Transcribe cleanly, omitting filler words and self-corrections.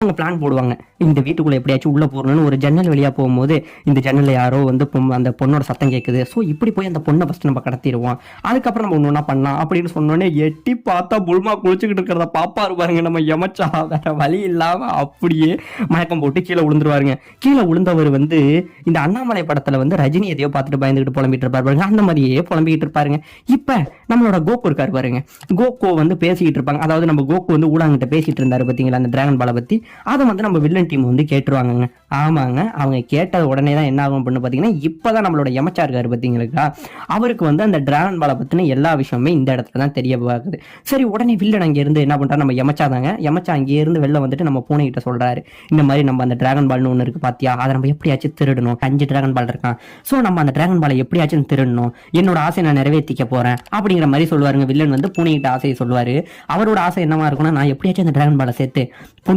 அவங்க பிளான் போடுவாங்க. இந்த வீட்டுக்குள்ள எப்படியாச்சும் உள்ள போறணும்னு ஒரு ஜன்னல் வழியா போகும்போது, இந்த ஜன்னல்ல யாரோ வந்து அந்த பொண்ணோட சத்தம் கேட்குது. ஸோ இப்படி போய் அந்த பொண்ணை ஃபர்ஸ்ட் நம்ம கடத்திடுவோம். அதுக்கப்புறம் நம்ம ஒண்ணு ஒண்ணா பண்ணலாம் அப்படின்னு சொன்னோடனே எட்டி பார்த்தா புல்மா குளிச்சுக்கிட்டு இருக்கிறத பாப்பாரு பாருங்க நம்ம எமச்சா. வேற வழி இல்லாம அப்படியே மயக்கம் போட்டு கீழே விழுந்துருவாருங்க. கீழே விழுந்தவர் வந்து இந்த அண்ணாமலை படத்துல வந்து ரஜினி எதையோ பார்த்துட்டு பயந்துகிட்டு புலம்பிட்டு இருப்பாரு பாருங்க. அந்த மாதிரியே புலம்பிக்கிட்டு இருப்பாருங்க. இப்ப நம்மளோட கோகு இருக்காரு பாருங்க. கோகு வந்து பேசிக்கிட்டு இருப்பாங்க. அதாவது நம்ம கோகு வந்து ஊடாங்கிட்ட பேசிட்டு இருந்தாரு பாத்தீங்களா அந்த டிராகன் பாலை பத்தி. அதை வந்து நம்ம வில்லன் டீம் வந்து கேட்டுருவாங்க. ஆமாங்க, அவங்க கேட்டது உடனே தான் என்ன ஆகும் அப்படின்னு பாத்தீங்கன்னா, இப்பதான் நம்மளோட எமச்சா இருக்காரு பாத்தீங்களா, அவருக்கு வந்து அந்த டிராகன் பாலை பத்தின எல்லா விஷயமே இந்த இடத்துல தான் தெரிய பார்க்குது. சரி, உடனே வில்லன் அங்க இருந்து என்ன பண்றாரு, நம்ம எமச்சா தாங்க, எமச்சா அங்கே இருந்து வெளில வந்துட்டு நம்ம பூனை கிட்ட சொல்றாரு, இந்த மாதிரி நம்ம அந்த டிராகன் பால்னு ஒண்ணு இருக்கு பாத்தியா, அதை நம்ம எப்படியாச்சும் திருடணும். 5 டிராகன் பால் இருக்கான். சோ நம்ம அந்த டிராகன் பாலை எப்படியாச்சும் திருடணும், என்னோட ஆசையை நான் நிறைவேற்றிக்க போறேன் அப்படிங்கிற மாதிரி சொல்லுவாருங்க. வில்லன் வந்து பூனை கிட்ட ஆசையை சொல்லுவாரு. அவரோட ஆசை என்னவா இருக்கும்னா, நான் எப்படியாச்சும் அந்த டிராகன் பாலை சேர்த்து பொண்ணு